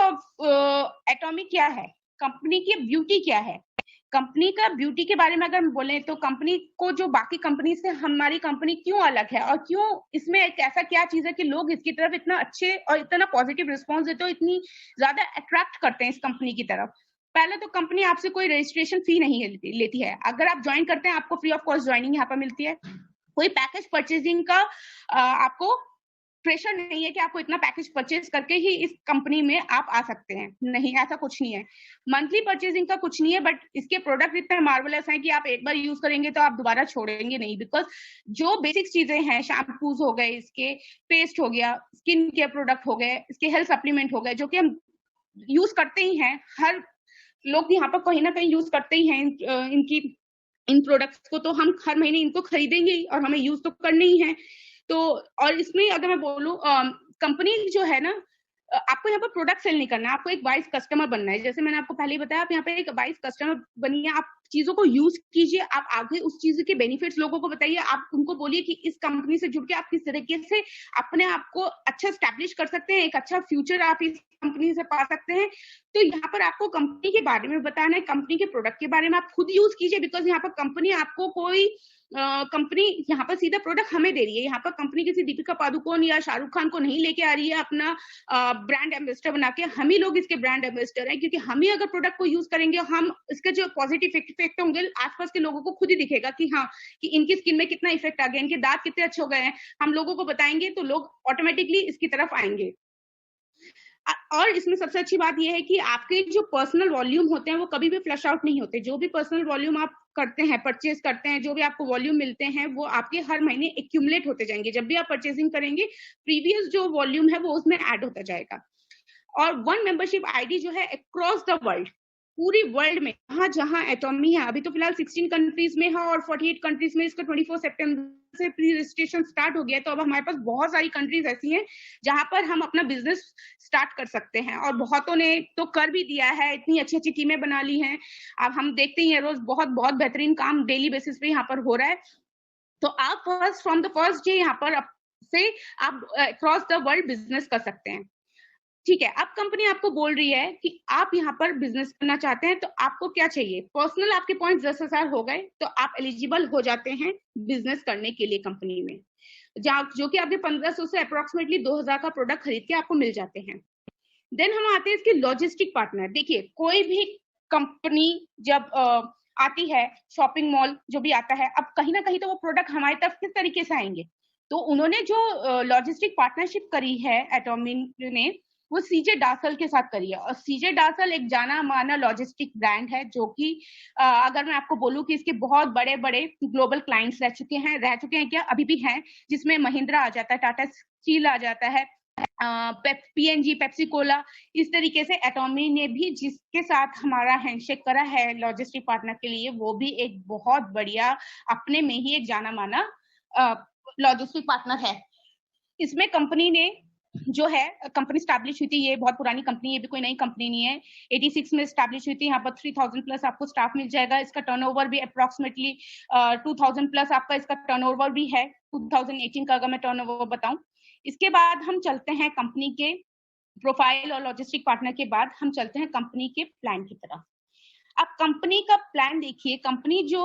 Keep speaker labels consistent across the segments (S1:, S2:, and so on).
S1: Of एटॉमी क्या है, company की ब्यूटी क्या है। कंपनी का ब्यूटी के बारे में अगर हम बोले तो कंपनी को जो बाकी कंपनी से हमारी कंपनी क्यों अलग है और क्यों इसमें एक ऐसा क्या चीज है कि लोग इसकी तरफ इतना अच्छे और इतना पॉजिटिव रिस्पॉन्स देते हो, इतनी ज्यादा अट्रैक्ट करते हैं इस कंपनी की तरफ। पहले तो कंपनी आपसे कोई रजिस्ट्रेशन फी नहीं लेती है। अगर आप ज्वाइन करते हैं आपको फ्री ऑफ कॉस्ट ज्वाइनिंग यहाँ पर मिलती है। कोई पैकेज परचेजिंग का आपको प्रेशर नहीं है कि आपको इतना पैकेज परचेज करके ही इस कंपनी में आप आ सकते हैं, नहीं, ऐसा कुछ नहीं है। मंथली परचेजिंग का कुछ नहीं है, बट इसके प्रोडक्ट इतने मार्वलस हैं कि आप एक बार यूज करेंगे तो आप दोबारा छोड़ेंगे नहीं। बिकॉज जो बेसिक चीजें हैं, शैम्पूज हो गए, इसके पेस्ट हो गया, स्किन केयर प्रोडक्ट हो गए, इसके हेल्थ सप्लीमेंट हो गए, जो कि हम यूज करते ही हैं, हर लोग यहाँ पर कहीं ना कहीं यूज करते ही हैं इन प्रोडक्ट्स को, तो हम हर महीने इनको खरीदेंगे ही और हमें यूज तो करने ही है। तो और इसमें अगर मैं बोलूं, कंपनी जो है ना, आपको यहाँ पर प्रोडक्ट सेल नहीं करना है, आपको एक वाइस कस्टमर बनना है। जैसे मैंने आपको पहले ही बताया, आप यहाँ पे एक वाइस कस्टमर बनिए, आप चीजों को यूज कीजिए, आप आगे उस चीज के बेनिफिट्स लोगों को बताइए, आप उनको बोलिए कि इस कंपनी से जुड़ के आप किस तरीके से अपने आप को अच्छा स्टैब्लिश कर सकते हैं, एक अच्छा फ्यूचर आप इस कंपनी से पा सकते हैं। तो यहाँ पर आपको कंपनी के बारे में बताना है, कंपनी के प्रोडक्ट के बारे में आप खुद यूज कीजिए। बिकॉज यहाँ पर कंपनी आपको कोई कंपनी यहाँ पर सीधा प्रोडक्ट हमें दे रही है। यहाँ पर कंपनी किसी दीपिका पादुकोण या शाहरुख खान को नहीं लेके आ रही है अपना ब्रांड एम्बेसडर बना के। हम ही लोग इसके ब्रांड एम्बेसडर हैं, क्योंकि हम ही अगर प्रोडक्ट को यूज करेंगे, हम इसके जो पॉजिटिव इफेक्ट होंगे आसपास के लोगों को खुद ही दिखेगा कि हाँ, कि इनकी स्किन में कितना इफेक्ट आ गया, इनके दांत कितने अच्छे हो गए हैं, हम लोगों को बताएंगे तो लोग ऑटोमेटिकली इसकी तरफ आएंगे। और इसमें सबसे अच्छी बात यह है कि आपके जो पर्सनल वॉल्यूम होते हैं वो कभी भी फ्लश आउट नहीं होते। जो भी पर्सनल वॉल्यूम आप करते हैं, परचेज करते हैं, जो भी आपको वॉल्यूम मिलते हैं, वो आपके हर महीने एक्यूमुलेट होते जाएंगे। जब भी आप परचेजिंग करेंगे, प्रीवियस जो वॉल्यूम है वो उसमें ऐड होता जाएगा। और वन मेंबरशिप आईडी जो है अक्रॉस द वर्ल्ड, पूरी वर्ल्ड में जहां जहां एटॉमी है, अभी तो फिलहाल 16 कंट्रीज में है और 48 कंट्रीज में इसका 24 सितंबर से प्री रजिस्ट्रेशन स्टार्ट हो गया है। तो अब हमारे पास बहुत सारी कंट्रीज ऐसी हैं जहां पर हम अपना बिजनेस स्टार्ट कर सकते हैं, और बहुतों ने तो कर भी दिया है, इतनी अच्छी अच्छी टीमें बना ली हैं। अब हम देखते ही हैं रोज बहुत बहुत बेहतरीन काम डेली बेसिस पे यहाँ पर हो रहा है। तो आप फ्रॉम द फर्स्ट डे यहाँ पर से आप अक्रॉस द वर्ल्ड बिजनेस कर सकते हैं। ठीक है, अब कंपनी आपको बोल रही है कि आप यहाँ पर बिजनेस करना चाहते हैं, तो आपको क्या चाहिए। पर्सनल आपके पॉइंट 10,000 हो गए तो आप एलिजिबल हो जाते हैं बिजनेस करने के लिए कंपनी में, जो कि आपके 1500 से अप्रोक्सीमेटली 2,000 का प्रोडक्ट खरीद के आपको मिल जाते हैं। देन हम आते हैं इसके लॉजिस्टिक पार्टनर। देखिए, कोई भी कंपनी जब आती है, शॉपिंग मॉल जो भी आता है, अब कहीं ना कहीं तो वो प्रोडक्ट हमारी तरफ किस तरीके से आएंगे। तो उन्होंने जो लॉजिस्टिक पार्टनरशिप करी है एटॉमी ने, वो सीजे डासल के साथ करी है। और सीजे डासल एक जाना माना लॉजिस्टिक ब्रांड है, जो कि अगर मैं आपको बोलूं कि इसके बहुत बड़े बड़े ग्लोबल क्लाइंट्स रह चुके हैं क्या, अभी भी हैं, जिसमें महिंद्रा आ जाता है, टाटा स्टील आ जाता है, पीएनजी, पेप्सी कोला। इस तरीके से एटॉमी ने भी जिसके साथ हमारा हैंडशेक करा है लॉजिस्टिक पार्टनर के लिए, वो भी एक बहुत बढ़िया अपने में ही एक जाना माना लॉजिस्टिक पार्टनर है। इसमें कंपनी ने जो है, कंपनी स्टैब्लिश हुई थी, ये बहुत पुरानी कंपनी है, ये भी कोई नई कंपनी नहीं है, 86 में स्टैब्लिश हुई थी। यहाँ पर 3000 प्लस आपको स्टाफ मिल जाएगा। इसका टर्नओवर भी अप्रोक्सीमेटली 2000 प्लस आपका इसका टर्नओवर भी है, 2018 का अगर मैं टर्नओवर बताऊं। इसके बाद हम चलते हैं कंपनी के प्रोफाइल और लॉजिस्टिक पार्टनर के बाद हम चलते हैं कंपनी के प्लान की तरफ। अब कंपनी का प्लान देखिए, कंपनी जो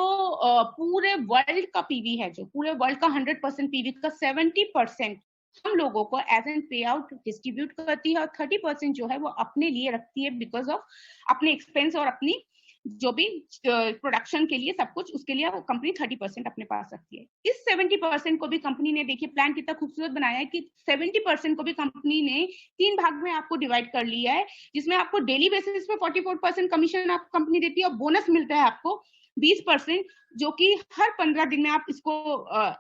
S1: पूरे वर्ल्ड का पीवी है, जो पूरे वर्ल्ड का 100% पीवी का 70% हम लोगों को एज एन पे आउट डिस्ट्रीब्यूट करती है, और 30% जो है वो अपने लिए रखती है, बिकॉज ऑफ अपने एक्सपेंस और अपनी जो भी प्रोडक्शन के लिए सब कुछ, उसके लिए वो कंपनी 30% अपने पास रखती है। इस 70% को भी कंपनी ने, देखिए प्लान कितना खूबसूरत बनाया है कि 70% को भी कंपनी ने 3 भाग में आपको डिवाइड कर लिया है, जिसमें आपको डेली बेसिस पे 44% कमीशन आपको कंपनी देती है, और बोनस मिलता है आपको 20%, जो कि हर 15 दिन में आप इसको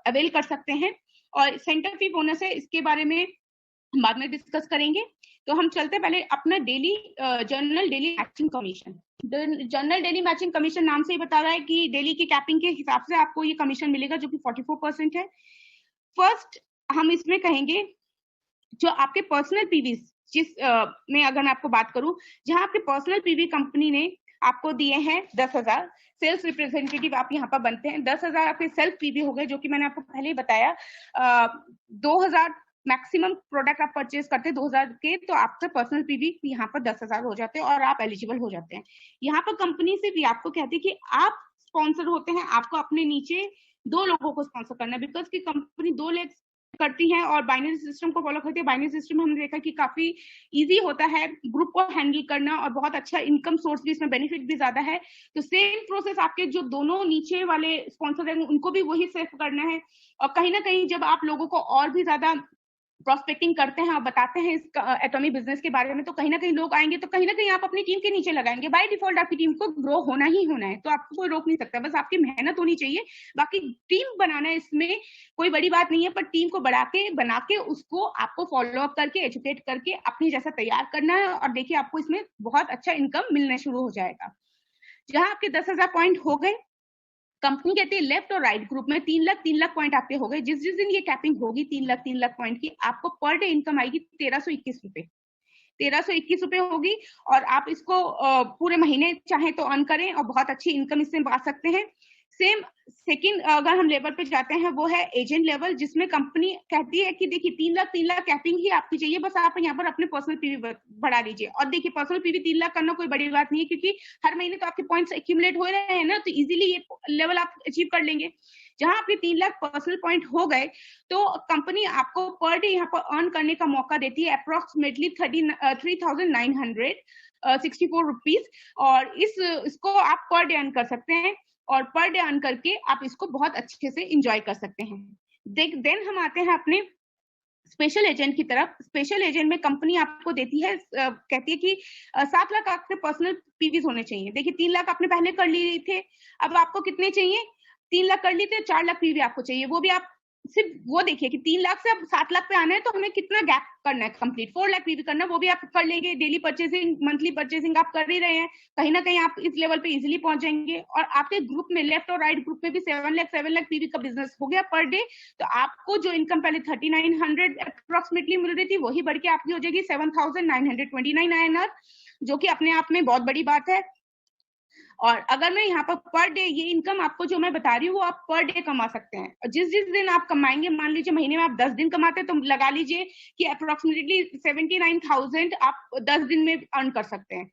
S1: अवेल कर सकते हैं। और सेंटर फी बोनस है, इसके बारे में बाद में डिस्कस करेंगे। तो हम चलते पहले अपना daily general daily matching commission. General daily matching commission नाम से ही बता रहा है कि डेली की कैपिंग के हिसाब से आपको ये कमीशन मिलेगा, जो कि 44% है। फर्स्ट हम इसमें कहेंगे जो आपके पर्सनल पीवी, जिस में अगर मैं आपको बात करूं, जहां आपके पर्सनल पीवी कंपनी ने आपको दिए हैं 10,000, सेल्स रिप्रेजेंटेटिव आप यहाँ पर बनते हैं। 10,000 आपके सेल्फ पीवी हो गए, जो कि मैंने आपको पहले ही बताया। 2,000 मैक्सिमम प्रोडक्ट आप परचेज करते हैं 2000 के, तो आपका पर्सनल पीवी यहाँ पर 10,000 हो जाते हैं और आप एलिजिबल हो जाते हैं। यहाँ पर कंपनी से भी आपको कहती है कि आप स्पॉन्सर होते हैं, आपको अपने नीचे 2 लोगों को स्पॉन्सर करना है, बिकॉज की कंपनी 2 लाख करती है और बाइनरी सिस्टम को फॉलो करती है। बाइनरी सिस्टम में हमने देखा कि काफी इजी होता है ग्रुप को हैंडल करना और बहुत अच्छा इनकम सोर्स भी, इसमें बेनिफिट भी ज्यादा है। तो सेम प्रोसेस आपके जो दोनों नीचे वाले स्पॉन्सर हैं उनको भी वही सेव करना है। और कहीं ना कहीं जब आप लोगों को और भी ज्यादा प्रोस्पेक्टिंग करते हैं और बताते हैं इस एटॉमिक बिजनेस के बारे में, तो कहीं ना कहीं लोग आएंगे, तो कहीं ना कहीं आप अपनी टीम के नीचे लगाएंगे। बाय डिफॉल्ट आपकी टीम को ग्रो होना ही होना है, तो आपको कोई रोक नहीं सकता, बस आपकी मेहनत होनी चाहिए। बाकी टीम बनाना इसमें कोई बड़ी बात नहीं है, पर टीम को बना के उसको आपको फॉलो अप करके एजुकेट करके अपनी जैसा तैयार करना है, और देखिए आपको इसमें बहुत अच्छा इनकम मिलना शुरू हो जाएगा। जहां आपके 10,000 पॉइंट हो गए, कंपनी कहती है लेफ्ट और राइट ग्रुप में 3 लाख पॉइंट आपके हो गए। जिस दिन ये कैपिंग होगी 3 लाख पॉइंट की, आपको पर डे इनकम आएगी 1321 रुपए, 1321 रुपए होगी। और आप इसको पूरे महीने चाहे तो अर्न करें और बहुत अच्छी इनकम इससे पा सकते हैं। सेम सेकंड अगर हम लेवल पे जाते हैं वो है एजेंट लेवल, जिसमें कंपनी कहती है कि देखिए 3 लाख कैपिंग ही आपकी चाहिए, बस आप यहाँ पर अपने पर्सनल पीवी बढ़ा लीजिए। और देखिए पर्सनल पीवी 3 लाख करना कोई बड़ी बात नहीं है, क्योंकि हर महीने तो आपके पॉइंट्स एक्यूमुलेट हो रहे हैं ना, तो इजीली ये लेवल आप अचीव कर लेंगे। जहां आपके 3 लाख पर्सनल पॉइंट हो गए, तो कंपनी आपको पर डे यहाँ पर अर्न करने का मौका देती है अप्रोक्सीमेटली 3,964 रुपीज। और इसको आप पर डे अर्न कर सकते हैं, और पर डे अर्न करके आप इसको बहुत अच्छे से इंजॉय कर सकते हैं। देन हम आते हैं अपने स्पेशल एजेंट की तरफ। स्पेशल एजेंट में कंपनी आपको देती है, कहती है कि 7 लाख आपके पर्सनल पीवीज होने चाहिए। देखिए 3 लाख आपने पहले कर लिए थे, अब आपको कितने चाहिए? 3 लाख कर लिए थे, 4 लाख पीवी आपको चाहिए। वो भी आप सिर्फ वो देखिए कि 3 लाख से अब 7 लाख पे आना है, तो हमें कितना गैप करना है कंप्लीट, 4 लाख पीवी करना है, वो भी आप कर लेंगे। डेली परचेसिंग, मंथली परचेसिंग आप कर ही रहे हैं, कहीं ना कहीं आप इस लेवल पे इजिली पहुंच जाएंगे। और आपके ग्रुप में लेफ्ट और राइट ग्रुप में भी 7 लाख पीवी का बिजनेस हो गया पर डे। तो आपको जो इनकम पहले 3900 अप्रोक्सीमेटली मिल रही थी, वही बढ़ के आपकी हो जाएगी 7,929 INR, जो कि अपने आप में बहुत बड़ी बात है। और अगर मैं यहाँ पर डे ये इनकम आपको जो मैं बता रही हूँ, वो आप पर डे कमा सकते हैं। जिस दिन आप कमाएंगे, मान लीजिए महीने में आप 10 दिन कमाते हैं, तो लगा लीजिए कि अप्रोक्सीमेटली 79,000 आप 10 दिन में अर्न कर सकते हैं।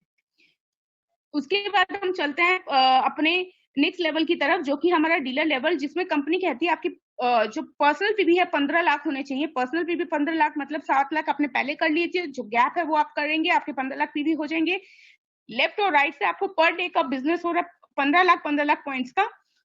S1: उसके बाद हम चलते हैं अपने नेक्स्ट लेवल की तरफ, जो कि हमारा डीलर लेवल, जिसमें कंपनी कहती है आपकी जो पर्सनल पीवी है 15 लाख होने चाहिए। पर्सनल पीवी 15 लाख मतलब 7 लाख आपने पहले कर लिए थे, जो गैप है वो आप करेंगे, आपके 15 लाख पीवी हो जाएंगे। लेफ्ट और राइट से आपको पर डे का बिजनेस हो रहा है 15 लाख पॉइंट्स का,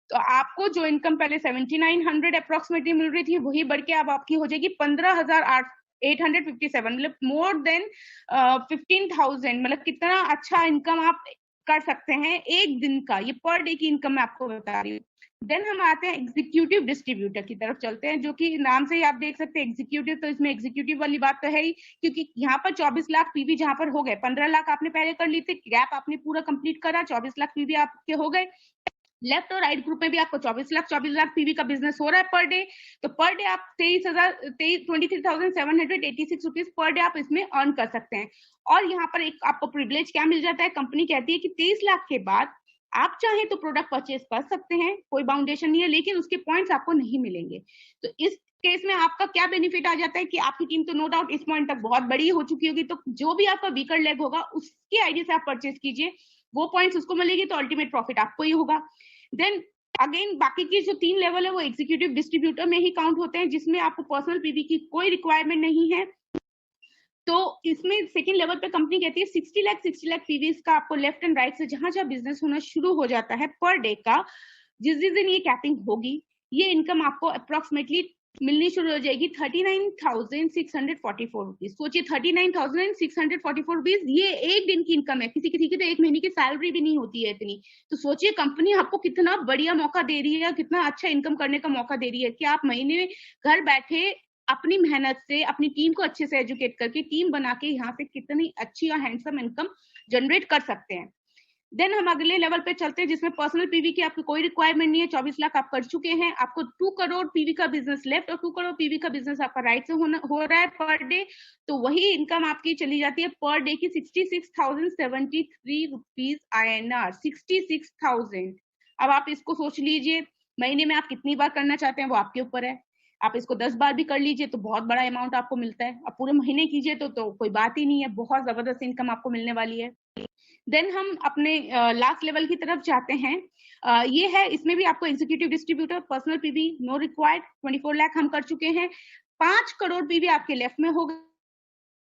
S1: तो आपको जो इनकम पहले 7900 अप्रोक्सीमेटली मिल रही थी, वही बढ़ के अब आपकी हो जाएगी 15,857, मतलब मोर देन 15,000। मतलब कितना अच्छा इनकम आप कर सकते हैं एक दिन का, ये पर डे की इनकम मैं आपको बता रही हूँ। देन हम आते हैं एग्जीक्यूटिव डिस्ट्रीब्यूटर की तरफ चलते हैं, जो कि नाम से ही आप देख सकते हैं एग्जीक्यूटिव, तो इसमें एग्जीक्यूटिव वाली बात तो है ही, क्योंकि यहाँ पर 24 लाख पीवी जहां पर हो गए, 15 लाख आपने पहले कर ली थी, गैप आपने पूरा कंप्लीट करा, 24 लाख पीवी आपके हो गए। लेफ्ट और राइट ग्रुप में भी आपको 24 लाख पीवी का बिजनेस हो रहा है पर डे। तो पर डे आप 23,786 रुपीज पर डे आप इसमें अर्न कर सकते हैं। और यहाँ पर एक आपको प्रिविलेज क्या मिल जाता है, कंपनी कहती है कि 23 लाख के बाद आप चाहे तो प्रोडक्ट परचेज कर सकते हैं, कोई बाउंडेशन नहीं है, लेकिन उसके पॉइंट्स आपको नहीं मिलेंगे। तो इस केस में आपका क्या बेनिफिट आ जाता है कि आपकी टीम तो नो डाउट इस पॉइंट तक बहुत बड़ी हो चुकी होगी, तो जो भी आपका वीकर लेग होगा उसके आईडी से आप परचेज कीजिए, वो पॉइंट्स उसको मिलेगी, तो अल्टीमेट प्रॉफिट आपको ही होगा। देन अगेन बाकी की जो 3 लेवल है वो एग्जीक्यूटिव डिस्ट्रीब्यूटर में ही काउंट होते हैं, जिसमें आपको पर्सनल पीवी की कोई रिक्वायरमेंट नहीं है। तो इसमें सेकंड लेवल पे कंपनी कहती है 60 लाख पीवीज का आपको लेफ्ट एंड राइट से जहां जहां बिजनेस होना शुरू हो जाता है पर डे का, जिस दिन ये कैपिंग होगी, ये इनकम आपको अप्रोक्सीमेटली मिलनी शुरू हो जाएगी 39,644 रुपीज। सोचिए 39,644 रुपीज, ये एक दिन की इनकम है, किसी किसी की तो एक महीने की सैलरी भी नहीं होती है इतनी। तो सोचिए कंपनी आपको कितना बढ़िया मौका दे रही है, कितना अच्छा इनकम करने का मौका दे रही है, कि आप महीने में घर बैठे अपनी मेहनत से अपनी टीम को अच्छे से एजुकेट करके टीम बना के यहाँ से कितनी अच्छी और हैंडसम इनकम जनरेट कर सकते हैं। देन हम अगले लेवल पे चलते हैं, जिसमें पर्सनल पीवी की आपकी कोई रिक्वायरमेंट नहीं है, 24 लाख आप कर चुके हैं, आपको 2 करोड़ पीवी का बिजनेस लेफ्ट और 2 करोड़ पीवी का बिजनेस आपका राइट से हो रहा है पर डे। तो वही इनकम आपकी चली जाती है पर डे की 66,073 रुपीज INR, 66,000। अब आप इसको सोच लीजिए, महीने में आप कितनी बार करना चाहते हैं वो आपके ऊपर है। आप इसको 10 बार भी कर लीजिए तो बहुत बड़ा अमाउंट आपको मिलता है। अब पूरे महीने कीजिए तो कोई बात ही नहीं है, बहुत जबरदस्त इनकम आपको मिलने वाली है। देन हम अपने लास्ट लेवल की तरफ जाते हैं। ये है, इसमें भी आपको executive distributor, personal PV no required, 24 lakh हम कर चुके हैं। 5 करोड़ पीवी आपके लेफ्ट में होगा,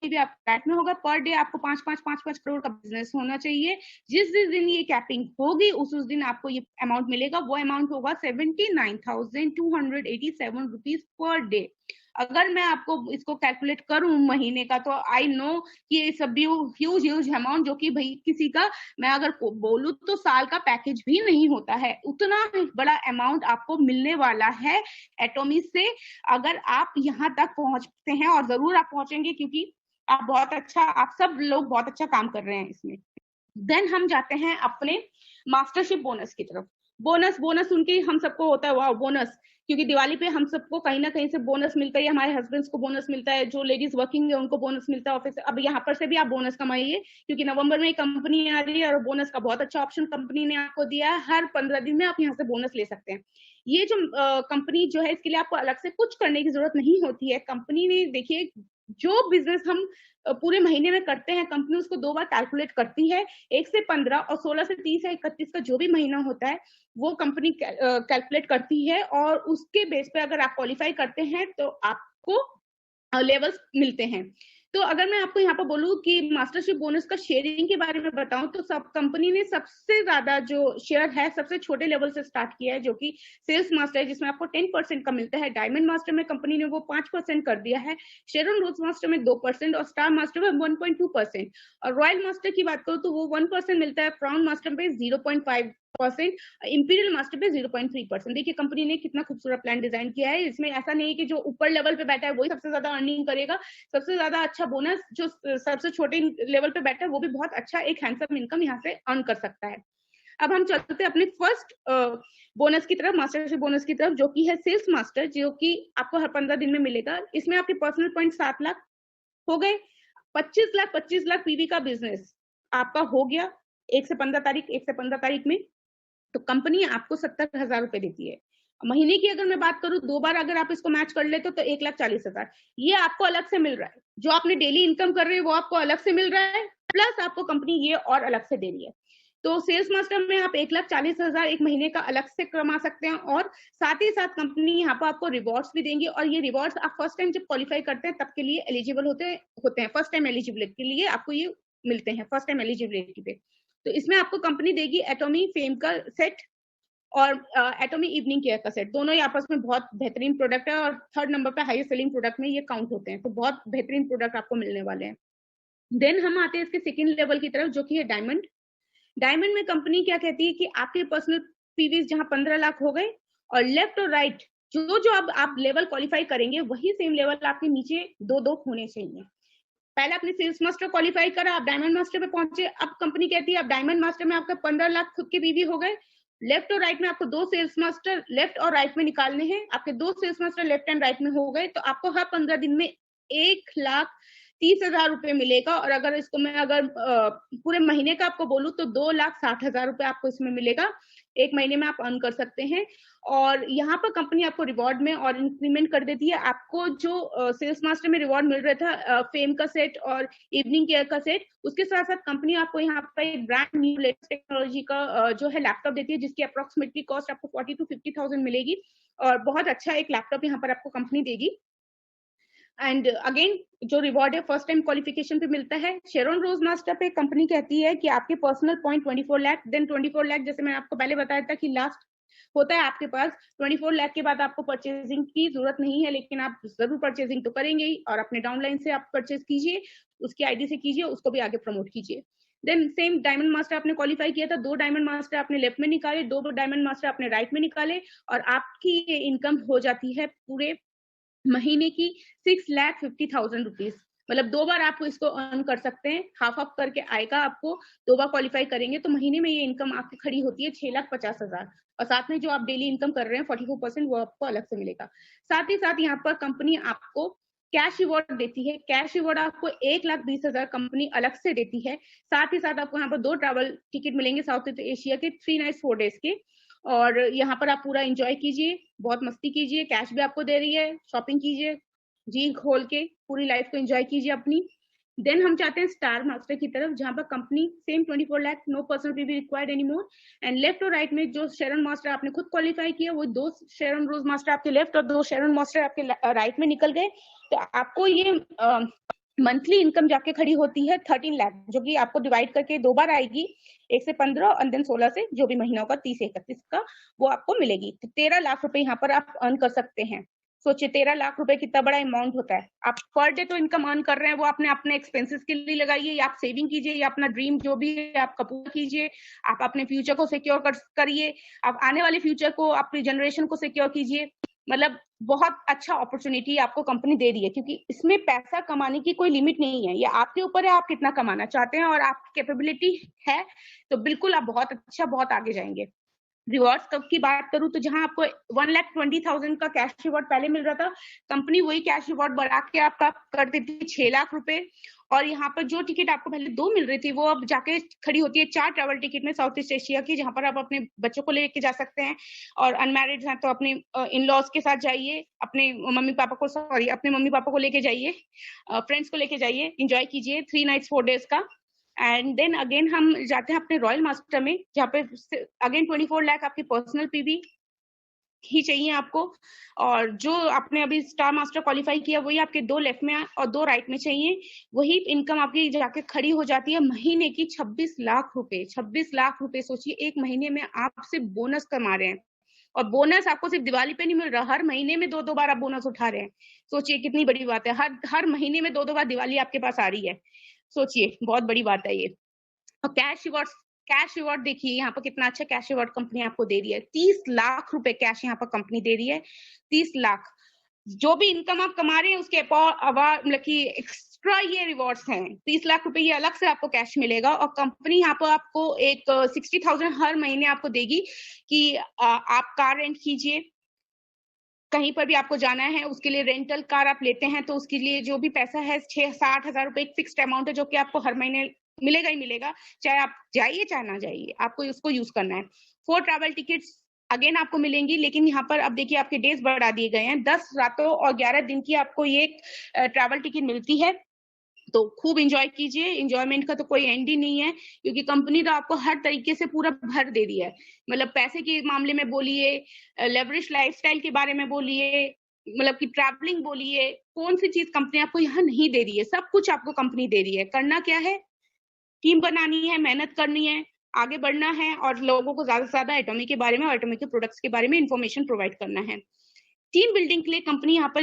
S1: भी आप राइट में होगा। पर डे आपको 5 करोड़ का बिजनेस होना चाहिए। जिस दिन ये कैपिंग होगी उस दिन आपको ये अमाउंट मिलेगा। वो अमाउंट होगा 79,287 रुपीज पर डे। अगर मैं आपको इसको कैलकुलेट करूं महीने का तो आई नो कि ये सब भी ह्यूज अमाउंट, जो कि भाई किसी का, मैं अगर बोलूं तो साल का पैकेज भी नहीं होता है। उतना बड़ा अमाउंट आपको मिलने वाला है एटॉमी से, अगर आप यहाँ तक पहुंचते हैं, और जरूर आप पहुंचेंगे क्योंकि आप सब लोग बहुत अच्छा काम कर रहे हैं इसमें। देन हम जाते हैं अपने मास्टरशिप बोनस की तरफ। बोनस सुन के हम सबको होता है वाह बोनस, क्योंकि दिवाली पे हम सबको कहीं ना कहीं से बोनस मिलता है, हमारे हस्बैंड्स को बोनस मिलता है, जो लेडीज वर्किंग है उनको बोनस मिलता है ऑफिस से। अब यहाँ पर से भी आप बोनस कमाइए, क्योंकि नवंबर में कंपनी आ रही है और बोनस का बहुत अच्छा ऑप्शन कंपनी ने आपको दिया है। हर 15 दिन में आप यहाँ से बोनस ले सकते हैं। ये जो कंपनी जो है, इसके लिए आपको अलग से कुछ करने की जरूरत नहीं होती है। कंपनी ने, देखिए, जो बिजनेस हम पूरे महीने में करते हैं, कंपनी उसको 2 बार कैलकुलेट करती है। 1 से 15 और 16 से 30 या 31 का जो भी महीना होता है वो कंपनी कैलकुलेट करती है, और उसके बेस पे अगर आप क्वालिफाई करते हैं तो आपको लेवल्स मिलते हैं। तो अगर मैं आपको यहाँ पर बोलूँ कि मास्टरशिप बोनस का शेयरिंग के बारे में बताऊं तो सब कंपनी ने सबसे ज्यादा जो शेयर है सबसे छोटे लेवल से स्टार्ट किया है, जो कि सेल्स मास्टर है, जिसमें आपको 10% का मिलता है। डायमंड मास्टर में कंपनी ने वो 5% कर दिया है, शेरन रोज मास्टर में 2% और स्टार मास्टर में 1.2%। और रॉयल मास्टर की बात करूँ तो वो 1% मिलता है, क्राउन मास्टर में 0.5%, इंपीरियल मास्टर पे 0.3%। देखिए कंपनी ने कितना खूबसूरत प्लान डिजाइन किया है। इसमें ऐसा नहीं है कि जो ऊपर लेवल पे बैठा है वही सबसे ज्यादा अर्निंग करेगा। सबसे ज्यादा अच्छा बोनस जो सबसे छोटे लेवल पे बैठा है वो भी बहुत अच्छा एक हैंडसम इनकम यहाँ से अर्न कर सकता है। अब हम चलते हैं अपने फर्स्ट बोनस की तरफ, मास्टरशिप बोनस की तरफ, जो कि है सेल्स मास्टर, जो कि आपको हर 15 दिन में मिलेगा। इसमें आपके पर्सनल पॉइंट 7 लाख हो गए। 25 लाख पीवी का बिजनेस आपका हो गया 1 से 15 तारीख में, तो कंपनी आपको 70,000 रुपए देती है महीने की। अगर मैं बात करूं 2 बार अगर आप इसको मैच कर लेते तो 1,40,000 ये आपको अलग से मिल रहा है। जो आपने डेली इनकम कर रहे हैं वो आपको अलग से मिल रहा है, प्लस आपको कंपनी ये और अलग से दे रही है। तो सेल्स मास्टर में आप 1,40,000 एक महीने का अलग से कमा सकते हैं, और साथ ही साथ कंपनी यहाँ पर आपको रिवॉर्ड्स भी देंगी। और ये रिवॉर्ड्स आप फर्स्ट टाइम जब क्वालिफाई करते हैं तब के लिए एलिजिबल होते हैं। फर्स्ट टाइम एलिजिबिलिटी के लिए आपको ये मिलते हैं, फर्स्ट टाइम एलिजिबिलिटी पे। तो इसमें आपको कंपनी देगी एटॉमी फेम का सेट और एटॉमी इवनिंग केयर का सेट। दोनों ही आपस में बहुत बेहतरीन प्रोडक्ट है, और 3rd नंबर पे हाईएस्ट सेलिंग प्रोडक्ट में ये काउंट होते हैं। तो बहुत बेहतरीन प्रोडक्ट आपको मिलने वाले हैं। देन हम आते हैं इसके सेकंड लेवल की तरफ, जो कि है डायमंड। डायमंड में कंपनी क्या कहती है कि आपके पर्सनल पीवीज जहां 15 लाख हो गए, और लेफ्ट और राइट जो जो अब आप लेवल क्वालिफाई करेंगे वही सेम लेवल आपके नीचे 2-2 होने चाहिए। पहले आपने सेल्स मास्टर क्वालिफाई करा, आप डायमंड मास्टर पे पहुंचे। अब कंपनी कहती है अब डायमंड मास्टर में आपका 15 लाख खुद के पीवी हो गए। लेफ्ट और राइट में आपको 2 सेल्स मास्टर लेफ्ट और राइट में निकालने हैं। आपके 2 sales master left and right में हो गए, तो आपको हर 15 दिन में 1,30,000 रुपए मिलेगा। और अगर इसको मैं पूरे महीने का आपको बोलूं तो 2,60,000 रुपए आपको इसमें मिलेगा। एक महीने में आप अर्न कर सकते हैं। और यहाँ पर कंपनी आपको रिवॉर्ड में और इंक्रीमेंट कर देती है। आपको जो सेल्स मास्टर में रिवॉर्ड मिल रहा था फेम का सेट और इवनिंग केयर का सेट, उसके साथ साथ कंपनी आपको यहाँ पर एक ब्रांड न्यू लेटेस्ट टेक्नोलॉजी का जो है लैपटॉप देती है, जिसकी अप्रोक्सीमेटली कॉस्ट आपको 40,000 to 50,000 मिलेगी। और बहुत अच्छा एक लैपटॉप यहाँ पर आपको कंपनी देगी। एंड अगेन जो रिवॉर्ड है फर्स्ट टाइम क्वालिफिकेशन पे मिलता है। शेरॉन रोज मास्टर पे कंपनी कहती है कि आपके personal point 24 lakh, then 24 lakh जैसे मैंने आपको पहले बताया था कि लास्ट होता है आपके पास। 24 लाख के बाद आपको परचेजिंग की जरूरत नहीं है, लेकिन आप जरूर परचेजिंग तो करेंगे ही, और अपने डाउनलाइन से आप परचेज कीजिए, उसकी आईडी से कीजिए, उसको भी आगे प्रमोट कीजिए। देन सेम डायमंड मास्टर आपने क्वालिफाई किया था, 2 डायमंड मास्टर आपने लेफ्ट में निकाले, 2 डायमंड मास्टर आपने राइट में निकाले, और आपकी ये इनकम हो जाती है पूरे महीने की 6,50,000 रुपीज। मतलब 2 बार आप इसको अर्न कर सकते हैं, हाफ करके आएगा आपको। 2 बार क्वालिफाई करेंगे तो महीने में ये इनकम आपकी खड़ी होती है 6,50,000। और साथ में जो आप डेली इनकम कर रहे हैं 44% वो आपको अलग से मिलेगा। साथ ही साथ यहाँ पर कंपनी आपको कैश रिवॉर्ड देती है। कैश रिवॉर्ड आपको 1,20,000 कंपनी अलग से देती है। साथ ही साथ आपको यहाँ पर 2 ट्रैवल टिकट मिलेंगे साउथ ईस्ट एशिया के 3 नाइट्स 4 डेज के। और यहाँ पर आप पूरा एंजॉय कीजिए, बहुत मस्ती कीजिए, कैश भी आपको दे रही है, शॉपिंग कीजिए, जी खोल के पूरी लाइफ को एंजॉय कीजिए अपनी। देन हम चाहते हैं स्टार मास्टर की तरफ, जहां पर company same 24 lakh, no personal fee be required any more. And left और राइट में जो शेरन मास्टर आपने खुद क्वालिफाई किया, वो 2 शेरन रोज मास्टर आपके लेफ्ट और 2 शेरन मास्टर आपके राइट में निकल गए। तो आपको ये मंथली इनकम जाके खड़ी होती है 13 लाख, जो कि आपको डिवाइड करके 2 बार आएगी, 1 से 15 और देन 16 से जो भी महीना होगा 30 से 31 का, वो आपको मिलेगी। तो 13 लाख रुपए यहाँ पर आप अर्न कर सकते हैं। सोचिए 13 लाख रुपए कितना बड़ा अमाउंट होता है। आप पर डे तो इनकम अर्न कर रहे हैं, वो आपने अपने एक्सपेंसेस के लिए लगाइए, या आप सेविंग कीजिए, या अपना ड्रीम जो भी है आपका पूरा कीजिए, आप अपने फ्यूचर को सिक्योर करिए, आप आने वाले फ्यूचर को, अपनी जनरेशन को सिक्योर कीजिए। मतलब बहुत अच्छा अपॉर्चुनिटी आपको कंपनी दे रही है, क्योंकि इसमें पैसा कमाने की कोई लिमिट नहीं है, ये आपके ऊपर है आप कितना कमाना चाहते हैं, और आपकी कैपेबिलिटी है तो बिल्कुल आप बहुत अच्छा, बहुत आगे जाएंगे। रिवॉर्ड्स कब की बात करूं तो जहां आपको 1,20,000 का कैश रिवॉर्ड पहले मिल रहा था, कंपनी वही कैश रिवॉर्ड बढ़ा के आपका कर देती थी 6 लाख रुपए। और यहाँ पर जो टिकट आपको पहले 2 मिल रही थी, वो अब जाके खड़ी होती है 4 ट्रैवल टिकट में साउथ ईस्ट एशिया की, जहां पर आप अपने बच्चों को लेके जा सकते हैं, और अनमैरिड हैं तो अपने इन लॉज के साथ जाइए, अपने मम्मी पापा को लेके जाइए, फ्रेंड्स को लेके जाइए, एंजॉय कीजिए 3 नाइट्स 4 डेज का। एंड देन अगेन हम जाते हैं अपने रॉयल मास्टर में, जहाँ पे अगेन 24 लाख आपकी पर्सनल पीवी ही चाहिए आपको, और जो आपने अभी स्टार मास्टर क्वालिफाई किया वही आपके 2 लेफ्ट में और 2 राइट में चाहिए। वही इनकम आपकी जाके खड़ी हो जाती है महीने की 26 लाख रुपए। 26 लाख रुपए सोचिए, एक महीने में आप सिर्फ बोनस कमा रहे हैं, और बोनस आपको सिर्फ दिवाली पे नहीं मिल रहा, हर महीने में 2-2 बार आप बोनस उठा रहे हैं। सोचिए कितनी बड़ी बात है, हर महीने में 2-2 बार दिवाली आपके पास आ रही है। सोचिए बहुत बड़ी बात है ये। और कैश रिवॉर्ड देखिए यहाँ पर कितना अच्छा कैश रिवॉर्ड कंपनी आपको दे रही है। 30 लाख रुपए कैश यहाँ पर कंपनी दे रही है। 30 लाख, जो भी इनकम आप कमा रहे हैं उसके मतलब कि एक्स्ट्रा ये रिवॉर्ड्स हैं। 30 लाख रुपए ये अलग से आपको कैश मिलेगा, और कंपनी यहाँ पर आपको एक 60,000 हर महीने आपको देगी कि आप कार रेंट कीजिए, कहीं पर भी आपको जाना है उसके लिए रेंटल कार आप लेते हैं तो उसके लिए जो भी पैसा है 6-60 हजार रुपए एक फिक्स्ड अमाउंट है, जो कि आपको हर महीने मिलेगा ही मिलेगा, चाहे आप जाइए चाहे ना जाइए, आपको उसको यूज करना है। 4 ट्रैवल टिकट्स अगेन आपको मिलेंगी, लेकिन यहाँ पर अब देखिए आपके डेज बढ़ा दिए गए हैं, 10 रातों और 11 दिन की आपको ये ट्रैवल टिकट मिलती है। तो खूब एंजॉय कीजिए, एंजॉयमेंट का तो कोई एंड ही नहीं है, क्योंकि कंपनी तो आपको हर तरीके से पूरा भर दे रही है। मतलब पैसे के मामले में बोलिए, लेवरिश लाइफस्टाइल के बारे में बोलिए, मतलब कि ट्रैवलिंग बोलिए, कौन सी चीज कंपनी आपको यहाँ नहीं दे रही है, सब कुछ आपको कंपनी दे रही है। करना क्या है, टीम बनानी है, मेहनत करनी है, आगे बढ़ना है, और लोगों को ज्यादा से ज्यादा एटॉमिक के बारे में और एटॉमिक के प्रोडक्ट्स के बारे में इंफॉर्मेशन प्रोवाइड करना है। टीम बिल्डिंग के लिए कंपनी यहाँ पर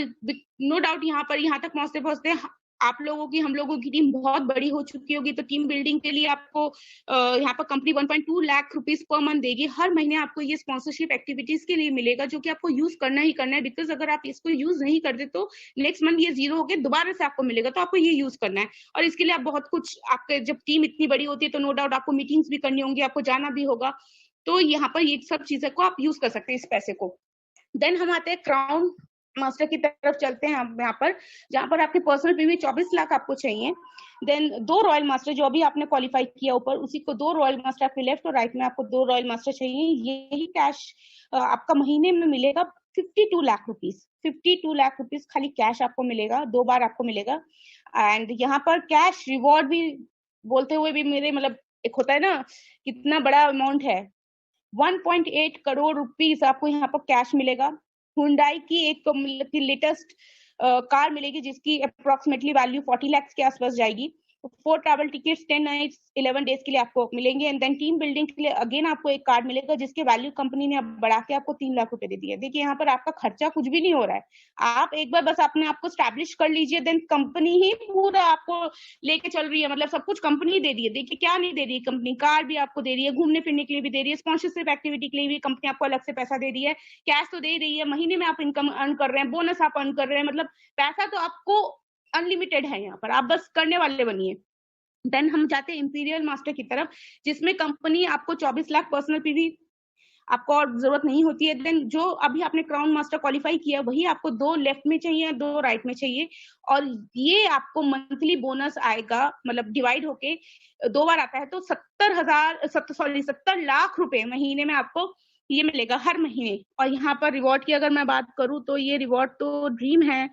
S1: नो डाउट यहाँ तक पहुंचते पहुंचते आप लोगों की, हम लोगों की टीम बहुत बड़ी हो चुकी होगी, तो टीम बिल्डिंग के लिए आपको यहाँ पर company 1.2 lakh rupees per month देगी। हर महीने आपको ये स्पॉन्सरशिप एक्टिविटीज के लिए मिलेगा, जो कि आपको यूज करना ही करना है, बिकॉज अगर आप इसको यूज नहीं करते तो नेक्स्ट मंथ ये जीरो होकर दोबारा से आपको मिलेगा, तो आपको ये यूज करना है। और इसके लिए आप बहुत कुछ, आपके जब टीम इतनी बड़ी होती है तो नो डाउट आपको मीटिंग्स भी करनी होंगी, आपको जाना भी होगा, तो यहाँ पर ये सब चीजें को आप यूज कर सकते हैं इस पैसे को। देन हम आते हैं क्राउन मास्टर की तरफ चलते हैं हम यहाँ पर, जहाँ पर आपके पर्सनल पीवी 24 लाख आपको चाहिए। देन 2 रॉयल मास्टर जो अभी आपने क्वालिफाई किया ऊपर, उसी को 2 रॉयल मास्टर आपके लेफ्ट और राइट में आपको 2 रॉयल मास्टर चाहिए। यही कैश आपका महीने में मिलेगा 52 लाख रुपीस। 52 लाख रुपीस खाली कैश आपको मिलेगा, 2 बार आपको मिलेगा। एंड यहाँ पर कैश रिवॉर्ड भी बोलते हुए भी मेरे मतलब एक होता है ना कितना बड़ा अमाउंट है, 1.8 करोड़ रुपीस आपको यहाँ पर कैश मिलेगा। हुंडई की एक लेटेस्ट कार मिलेगी, जिसकी अप्रोक्सीमेटली वैल्यू 40 लाख के आसपास जाएगी। 4 ट्रैवल टिकट्स 10 नाइट्स 11 डेज के लिए आपको मिलेंगे। एंड देन टीम बिल्डिंग के लिए अगेन आपको एक कार्ड मिलेगा, जिसके वैल्यू कंपनी ने अब बढ़ा के आपको 3 लाख रुपए दे दी है। देखिए यहाँ पर आपका खर्चा कुछ भी नहीं हो रहा है, आप एक बार बस अपने आप को स्टैब्लिश कर लीजिए, देन कंपनी ही पूरा आपको लेके चल रही है। मतलब सब कुछ कंपनी दे रही है। देखिए क्या नहीं दे रही है कंपनी, कार भी आपको दे रही है, घूमने फिरने के लिए भी दे रही है, स्पॉन्सरशिप एक्टिविटी के लिए भी कंपनी आपको अलग से पैसा दे रही है, कैश तो दे रही है, महीने में आप इनकम अर्न कर रहे हैं, बोनस आप अर्न कर रहे हैं, मतलब पैसा तो आपको अनलिमिटेड है यहाँ पर, आप बस करने वाले बनिए। देन हम जाते हैं इंपीरियल मास्टर की तरफ, जिसमें कंपनी आपको 24 लाख पर्सनल पीवी आपको और जरूरत नहीं होती है। देन जो अभी आपने क्राउन मास्टर क्वालिफाई किया वही आपको 2 लेफ्ट में चाहिए, 2 राइट में चाहिए, और ये आपको मंथली बोनस आएगा, मतलब डिवाइड होके 2 बार आता है, तो 70 लाख रुपए महीने में आपको ये मिलेगा हर महीने। और यहाँ पर रिवॉर्ड की अगर मैं बात करूँ तो ये रिवॉर्ड तो ड्रीम है,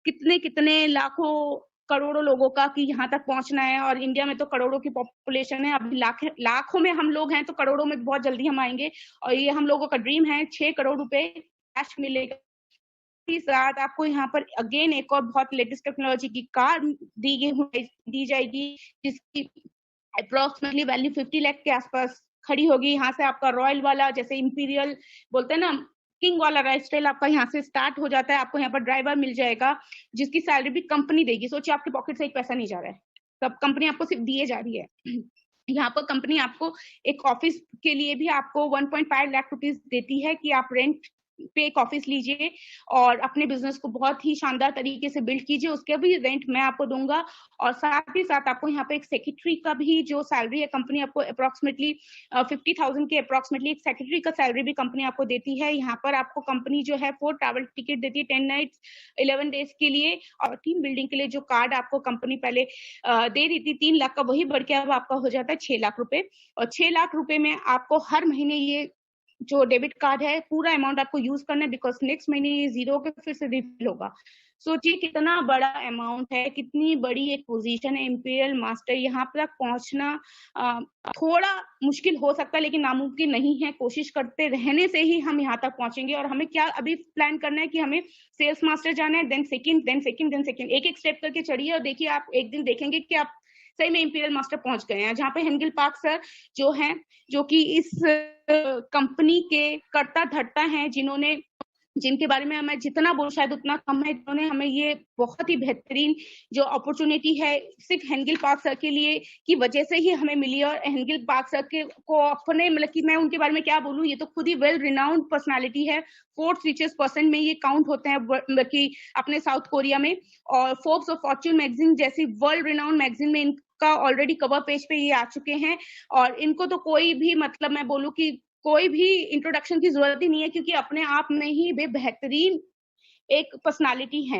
S1: कितने लाखों करोड़ों लोगों का कि यहाँ तक पहुंचना है। और इंडिया में तो करोड़ों की पॉपुलेशन है, अभी लाखों में हम लोग हैं, तो करोड़ों में बहुत जल्दी हम आएंगे। और ये हम लोगों का ड्रीम है। 6 करोड़ रुपए कैश मिलेगा। साथ आपको यहाँ पर अगेन एक और बहुत लेटेस्ट टेक्नोलॉजी की कार दी जाएगी, जिसकी अप्रोक्सीमेटली वैल्यू 50 लाख के आसपास खड़ी होगी। यहाँ से आपका रॉयल वाला, जैसे इंपीरियल बोलते हैं ना, किंग वाला लाइफस्टाइल आपका यहाँ से स्टार्ट हो जाता है। आपको यहाँ पर ड्राइवर मिल जाएगा, जिसकी सैलरी भी कंपनी देगी। सोचिए, आपके पॉकेट से एक पैसा नहीं जा रहा है, तब कंपनी आपको सिर्फ दिए जा रही है। यहाँ पर कंपनी आपको एक ऑफिस के लिए भी आपको 1.5 लाख रुपीज देती है कि आप रेंट पे एक ऑफिस लीजिए और अपने बिजनेस को बहुत ही शानदार तरीके से बिल्ड कीजिए। उसके भी रेंट मैं आपको दूंगा। और साथ ही साथ आपको यहाँ पे एक सेक्रेटरी का भी जो सैलरी है, कंपनी आपको अप्रोक्सीमेटली 50,000 के अप्रोक्सीमेटली एक सेक्रेटरी का सैलरी भी कंपनी आपको देती है। यहाँ पर आपको कंपनी जो है 4 ट्रैवल टिकट देती है 10 नाइट्स 11 डेज के लिए। और टीम बिल्डिंग के लिए जो कार्ड आपको कंपनी पहले दे रही थी 3 लाख का, वही बढ़ के अब आपका हो जाता है 6 लाख रुपए। और 6 लाख रुपए में आपको हर महीने ये जो डेबिट कार्ड है पूरा अमाउंट आपको यूज करना है, बिकॉज नेक्स्ट महीने ये जीरो के फिर से रिफिल होगा। सोचिए कितना बड़ा अमाउंट है, कितनी बड़ी एक पोजीशन है। इंपीरियल मास्टर यहाँ तक पहुंचना थोड़ा मुश्किल हो सकता है, लेकिन नामुमकिन नहीं है। कोशिश करते रहने से ही हम यहाँ तक पहुंचेंगे। और हमें क्या अभी प्लान करना है कि हमें सेल्स मास्टर जाना है, देन सेकंड, एक एक स्टेप करके चढ़िए और देखिए, आप एक दिन देखेंगे कि आप सही में इंपीरियल मास्टर पहुंच गए हैं। जहाँ पे हेंगिल पार्क सर जो हैं, जो कि इस कंपनी के कर्ता धर्ता हैं, जिनके बारे में मैं जितना बोलूं शायद उतना कम है, जिन्होंने हमें ये बहुत ही बेहतरीन जो अपॉर्चुनिटी है सिर्फ हेंगिल पार्क सर के लिए की वजह से ही हमें मिली। और हेंगिल पार्क सर के को अपने मतलब कि मैं उनके बारे में क्या बोलूं, ये तो खुद ही वेल रिनाउंड पर्सनालिटी है। 4th रिचेस्ट पर्सन में ये काउंट होते हैं कि अपने साउथ कोरिया में। और फोर्ब्स और फॉर्च्यून मैगजीन जैसी वर्ल्ड रिनाउंड मैगजीन में इनका ऑलरेडी कवर पेज पे ये आ चुके हैं। और इनको तो कोई भी मतलब मैं बोलूं कि कोई भी इंट्रोडक्शन की जरूरत ही नहीं है, क्योंकि अपने आप में ही वे बेहतरीन एक पर्सनालिटी है।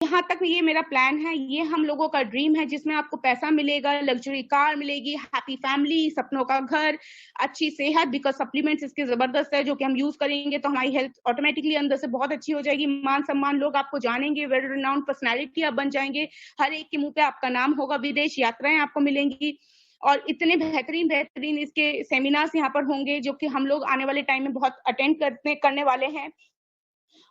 S1: यहाँ तक ये मेरा प्लान है, ये हम लोगों का ड्रीम है, जिसमें आपको पैसा मिलेगा, लग्जरी कार मिलेगी, हैप्पी फैमिली, सपनों का घर, अच्छी सेहत, बिकॉज सप्लीमेंट्स इसके जबरदस्त है जो कि हम यूज करेंगे तो हमारी हेल्थ ऑटोमेटिकली अंदर से बहुत अच्छी हो जाएगी। मान सम्मान, लोग आपको जानेंगे, वेल रिनाउंड पर्सनैलिटी आप बन जाएंगे, हर एक के मुंह पे आपका नाम होगा, विदेश यात्राएं आपको मिलेंगी। और इतने बेहतरीन इसके सेमिनार्स यहाँ पर होंगे, जो कि हम लोग आने वाले टाइम में बहुत अटेंड करने वाले हैं।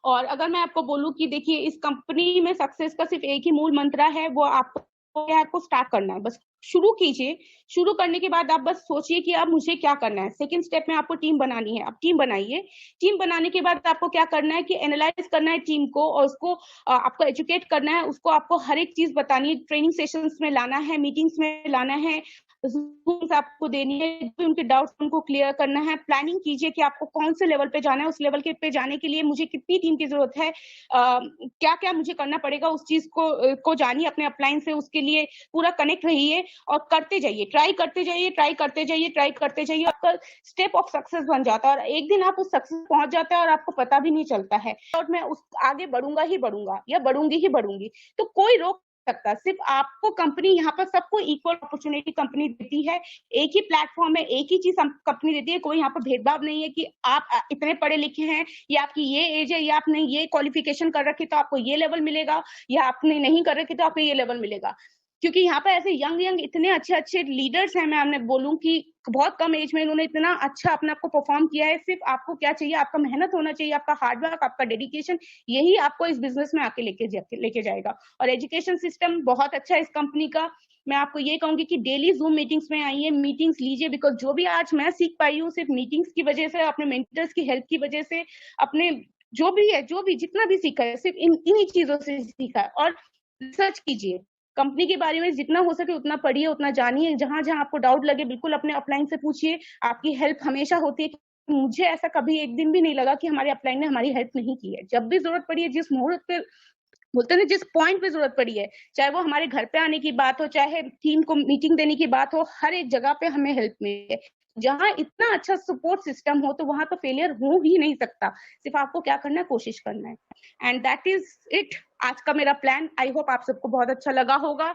S1: और अगर मैं आपको बोलूं कि देखिए, इस कंपनी में सक्सेस का सिर्फ एक ही मूल मंत्र है, वो आपको स्टार्ट करना है। बस शुरू कीजिए। शुरू करने के बाद आप बस सोचिए कि अब मुझे क्या करना है। सेकंड स्टेप में आपको टीम बनानी है। आप टीम बनाइए। टीम बनाने के बाद आपको क्या करना है कि एनालाइज करना है टीम को, और उसको आपको एजुकेट करना है। उसको आपको हर एक चीज बतानी है, ट्रेनिंग सेशंस में लाना है, मीटिंग्स में लाना है, जूम्स आपको देनी है, उनके डाउट्स उनको क्लियर करना है। प्लानिंग कीजिए कि आपको कौन से लेवल पे जाना है, उस लेवल के पे जाने के लिए मुझे कितनी टीम की जरूरत है, क्या क्या मुझे करना पड़ेगा, उस चीज को जानिए अपने अपलाइन से। उसके लिए पूरा कनेक्ट रहिए और करते जाइए, ट्राई करते जाइए। आपका स्टेप ऑफ सक्सेस बन जाता है और एक दिन आप उस सक्सेस पहुंच जाते हैं और आपको पता भी नहीं चलता है। और मैं उस आगे बढ़ूंगा या बढ़ूंगी, तो कोई रोक सकता। सिर्फ आपको कंपनी यहाँ पर सबको इक्वल अपॉर्चुनिटी कंपनी देती है। एक ही प्लेटफॉर्म है, एक ही चीज कंपनी देती है। कोई यहाँ पर भेदभाव नहीं है कि आप इतने पढ़े लिखे हैं, या आपकी ये एज है, या आपने ये क्वालिफिकेशन कर रखी तो आपको ये लेवल मिलेगा, या आपने नहीं कर रखी तो आपको ये लेवल मिलेगा। क्योंकि यहाँ पर ऐसे यंग इतने अच्छे लीडर्स हैं, मैं बोलूं कि बहुत कम एज में इन्होंने इतना अच्छा अपने आप को परफॉर्म किया है। सिर्फ आपको क्या चाहिए, आपका मेहनत होना चाहिए, आपका हार्डवर्क, आपका डेडिकेशन, यही आपको इस बिजनेस में आके लेके जाएगा। और एजुकेशन सिस्टम बहुत अच्छा है इस कंपनी का। मैं आपको ये कहूंगी कि डेली जूम मीटिंग्स में आइए, मीटिंग्स लीजिए, बिकॉज जो भी आज मैं सीख पाई हूँ सिर्फ मीटिंग्स की वजह से, अपने मेंटर्स की हेल्प की वजह से, अपने जो भी जितना भी सीखा है सिर्फ इन्हीं चीजों से सीखा है। और रिसर्च कीजिए, कंपनी के बारे में जितना हो सके उतना पढ़िए, उतना जानिए। जहां जहां आपको डाउट लगे बिल्कुल अपने अपलाइन से पूछिए, आपकी हेल्प हमेशा होती है। मुझे ऐसा कभी एक दिन भी नहीं लगा कि हमारे अपलाइन ने हमारी हेल्प नहीं की है। जब भी जरूरत पड़ी है, जिस मुहूर्त पे बोलते हैं, जिस पॉइंट पे जरूरत पड़ी है, चाहे वो हमारे घर पे आने की बात हो, चाहे टीम को मीटिंग देने की बात हो, हर एक जगह पे हमें हेल्प मिली है। जहां इतना अच्छा सपोर्ट सिस्टम हो तो वहां तो फेलियर हो ही नहीं सकता। सिर्फ आपको क्या करना है, कोशिश करना है। एंड दैट इज इट, आज का मेरा प्लान। आई होप आप सबको बहुत अच्छा लगा होगा।